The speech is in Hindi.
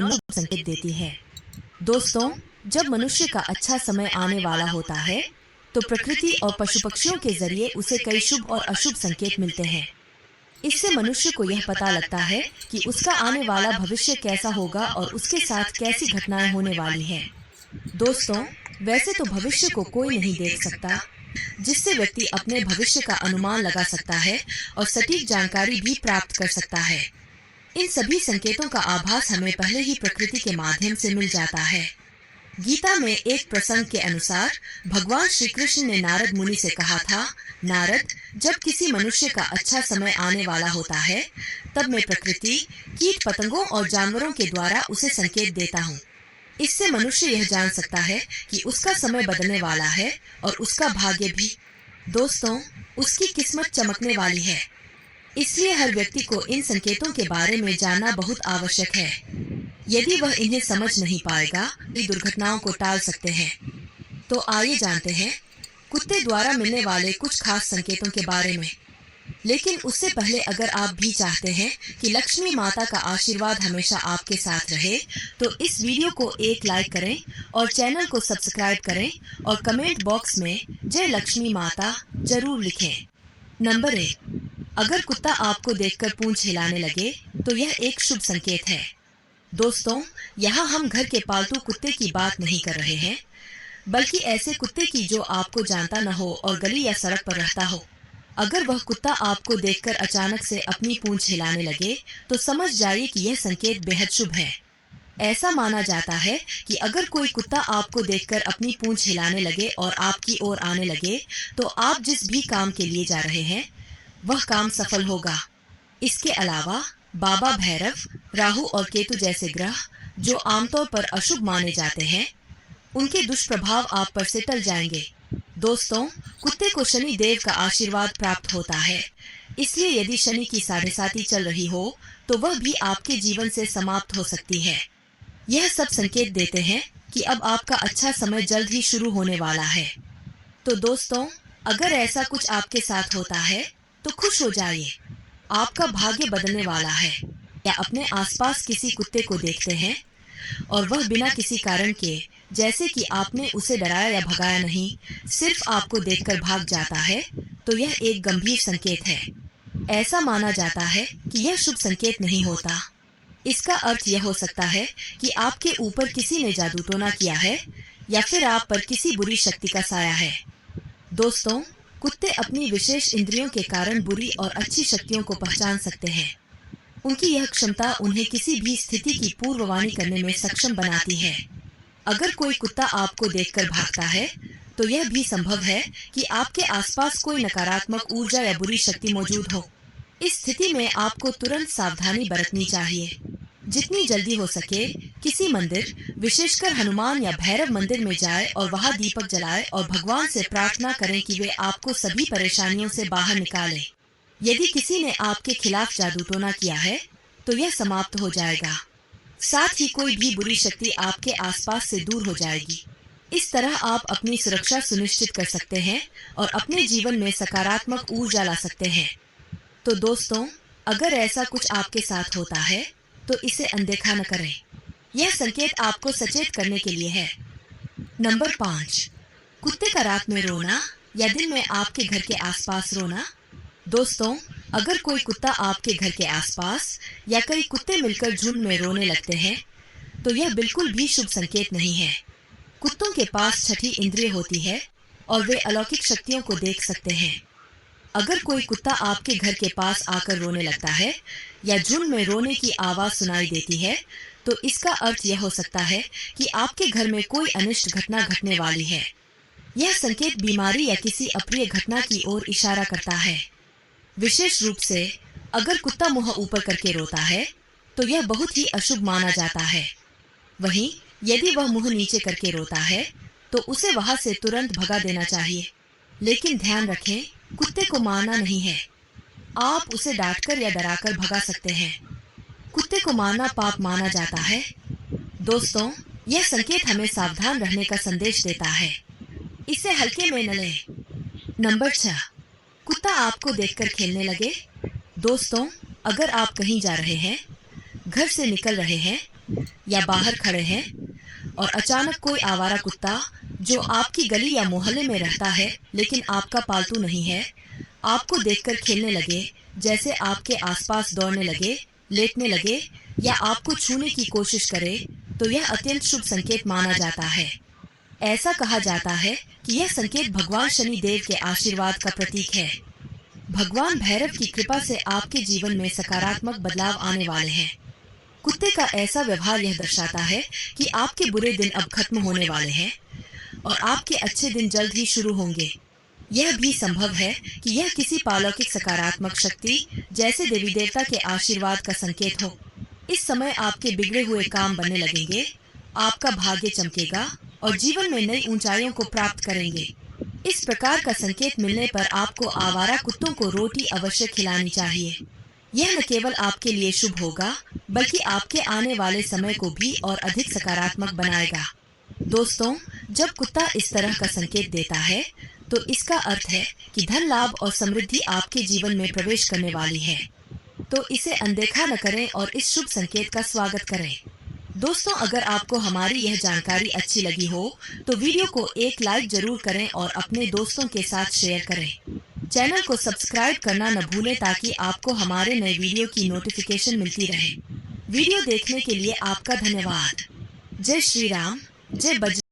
मनुष्य संकेत देती है। दोस्तों, जब मनुष्य का अच्छा समय आने वाला होता है तो प्रकृति और पशु पक्षियों के जरिए उसे कई शुभ और अशुभ संकेत मिलते हैं। इससे मनुष्य को यह पता लगता है कि उसका आने वाला भविष्य कैसा होगा और उसके साथ कैसी घटनाएं होने वाली हैं। दोस्तों, वैसे तो भविष्य को कोई नहीं देख सकता, जिससे व्यक्ति अपने भविष्य का अनुमान लगा सकता है और सटीक जानकारी भी प्राप्त कर सकता है। इन सभी संकेतों का आभास हमें पहले ही प्रकृति के माध्यम से मिल जाता है। गीता में एक प्रसंग के अनुसार भगवान श्री कृष्ण ने नारद मुनि से कहा था, नारद, जब किसी मनुष्य का अच्छा समय आने वाला होता है तब मैं प्रकृति, कीट पतंगों और जानवरों के द्वारा उसे संकेत देता हूँ। इससे मनुष्य यह जान सकता है कि उसका समय बदलने वाला है और उसका भाग्य भी। दोस्तों, उसकी किस्मत चमकने वाली है। इसलिए हर व्यक्ति को इन संकेतों के बारे में जानना बहुत आवश्यक है। यदि वह इन्हें समझ नहीं पाएगा तो दुर्घटनाओं को टाल सकते हैं। तो आइए जानते हैं कुत्ते द्वारा मिलने वाले कुछ खास संकेतों के बारे में। लेकिन उससे पहले अगर आप भी चाहते हैं कि लक्ष्मी माता का आशीर्वाद हमेशा आपके साथ रहे तो इस वीडियो को एक लाइक करें और चैनल को सब्सक्राइब करें और कमेंट बॉक्स में जय लक्ष्मी माता जरूर लिखें। नंबर 1, अगर कुत्ता आपको देखकर पूंछ हिलाने लगे तो यह एक शुभ संकेत है। दोस्तों, यहाँ हम घर के पालतू कुत्ते की बात नहीं कर रहे हैं, बल्कि ऐसे कुत्ते की जो आपको जानता न हो और गली या सड़क पर रहता हो। अगर वह कुत्ता आपको देखकर अचानक से अपनी पूंछ हिलाने लगे तो समझ जाइए कि यह संकेत बेहद शुभ है। ऐसा माना जाता है कि अगर कोई कुत्ता आपको देखकर अपनी पूंछ हिलाने लगे और आपकी ओर आने लगे तो आप जिस भी काम के लिए जा रहे हैं वह काम सफल होगा। इसके अलावा बाबा भैरव, राहु और केतु जैसे ग्रह जो आमतौर पर अशुभ माने जाते हैं, उनके दुष्प्रभाव आप पर से टल जाएंगे। दोस्तों, कुत्ते को शनि देव का आशीर्वाद प्राप्त होता है, इसलिए यदि शनि की साढ़ेसाती चल रही हो तो वह भी आपके जीवन से समाप्त हो सकती है। यह सब संकेत देते हैं कि अब आपका अच्छा समय जल्द ही शुरू होने वाला है। तो दोस्तों, अगर ऐसा कुछ आपके साथ होता है तो खुश हो जाइए, आपका भाग्य बदलने वाला है। या अपने आसपास किसी कुत्ते को देखते हैं और वह बिना किसी कारण के, जैसे कि आपने उसे डराया या भगाया नहीं, सिर्फ आपको देखकर भाग जाता है, तो यह एक गंभीर संकेत है। ऐसा माना जाता है कि यह शुभ संकेत नहीं होता। इसका अर्थ यह हो सकता है कि आपके ऊपर किसी ने जादू टोना किया है या फिर आप पर किसी बुरी शक्ति का साया है। दोस्तों, कुत्ते अपनी विशेष इंद्रियों के कारण बुरी और अच्छी शक्तियों को पहचान सकते हैं। उनकी यह क्षमता उन्हें किसी भी स्थिति की पूर्ववाणी करने में सक्षम बनाती है। अगर कोई कुत्ता आपको देखकर भागता है तो यह भी संभव है कि आपके आसपास कोई नकारात्मक ऊर्जा या बुरी शक्ति मौजूद हो। इस स्थिति में आपको तुरंत सावधानी बरतनी चाहिए। जितनी जल्दी हो सके किसी मंदिर, विशेषकर हनुमान या भैरव मंदिर में जाए और वहां दीपक जलाए और भगवान से प्रार्थना करें कि वे आपको सभी परेशानियों से बाहर निकालें। यदि किसी ने आपके खिलाफ जादू टोना किया है तो यह समाप्त हो जाएगा। साथ ही कोई भी बुरी शक्ति आपके आसपास से दूर हो जाएगी। इस तरह आप अपनी सुरक्षा सुनिश्चित कर सकते हैं और अपने जीवन में सकारात्मक ऊर्जा ला सकते हैं। तो दोस्तों, अगर ऐसा कुछ आपके साथ होता है तो इसे अनदेखा न करें। यह संकेत आपको सचेत करने के लिए है। नंबर 5, कुत्ते का रात में रोना या दिन में आपके घर के आसपास रोना। दोस्तों, अगर कोई कुत्ता आपके घर के आसपास या कई कुत्ते मिलकर झुंड में रोने लगते हैं तो यह बिल्कुल भी शुभ संकेत नहीं है। कुत्तों के पास छठी इंद्रिय होती है और वे अलौकिक शक्तियों को देख सकते हैं। अगर कोई कुत्ता आपके घर के पास आकर रोने लगता है या झुंड में रोने की आवाज सुनाई देती है तो इसका अर्थ यह हो सकता है कि आपके घर में कोई अनिष्ट घटना घटने वाली है। यह संकेत बीमारी या किसी अप्रिय घटना की ओर इशारा करता है। विशेष रूप से अगर कुत्ता मुंह ऊपर करके रोता है तो यह बहुत ही अशुभ माना जाता है। वहीं यदि वह मुंह नीचे करके रोता है तो उसे वहां से तुरंत भगा देना चाहिए। लेकिन ध्यान रखें, कुत्ते को मारना नहीं है। आप उसे डांटकर या डराकर भगा सकते हैं। कुत्ते को मारना पाप माना जाता है। दोस्तों, यह संकेत हमें सावधान रहने का संदेश देता है। इसे हल्के में न लें। नंबर 6, कुत्ता आपको देखकर खेलने लगे। दोस्तों, अगर आप कहीं जा रहे हैं, घर से निकल रहे हैं या बाहर खड़े हैं और अचानक कोई आवारा कुत्ता जो आपकी गली या मोहल्ले में रहता है लेकिन आपका पालतू नहीं है, आपको देखकर खेलने लगे, जैसे आपके आसपास दौड़ने लगे, लेटने लगे या आपको छूने की कोशिश करे, तो यह अत्यंत शुभ संकेत माना जाता है। ऐसा कहा जाता है कि यह संकेत भगवान शनि देव के आशीर्वाद का प्रतीक है। भगवान भैरव की कृपा से आपके जीवन में सकारात्मक बदलाव आने वाले हैं। कुत्ते का ऐसा व्यवहार यह दर्शाता है कि आपके बुरे दिन अब खत्म होने वाले हैं और आपके अच्छे दिन जल्द ही शुरू होंगे। यह भी संभव है कि यह किसी पालौकिक सकारात्मक शक्ति जैसे देवी देवता के आशीर्वाद का संकेत हो। इस समय आपके बिगड़े हुए काम बनने लगेंगे, आपका भाग्य चमकेगा और जीवन में नई ऊंचाइयों को प्राप्त करेंगे। इस प्रकार का संकेत मिलने पर आपको आवारा कुत्तों को रोटी अवश्य खिलानी चाहिए। यह न केवल आपके लिए शुभ होगा, बल्कि आपके आने वाले समय को भी और अधिक सकारात्मक बनाएगा। दोस्तों, जब कुत्ता इस तरह का संकेत देता है, तो इसका अर्थ है कि धन लाभ और समृद्धि आपके जीवन में प्रवेश करने वाली है। तो इसे अनदेखा न करें और इस शुभ संकेत का स्वागत करें। दोस्तों, अगर आपको हमारी यह जानकारी अच्छी लगी हो तो वीडियो को एक लाइक जरूर करें और अपने दोस्तों के साथ शेयर करें। चैनल को सब्सक्राइब करना न भूलें ताकि आपको हमारे नए वीडियो की नोटिफिकेशन मिलती रहे। वीडियो देखने के लिए आपका धन्यवाद। जय श्री राम, जय बजरंग।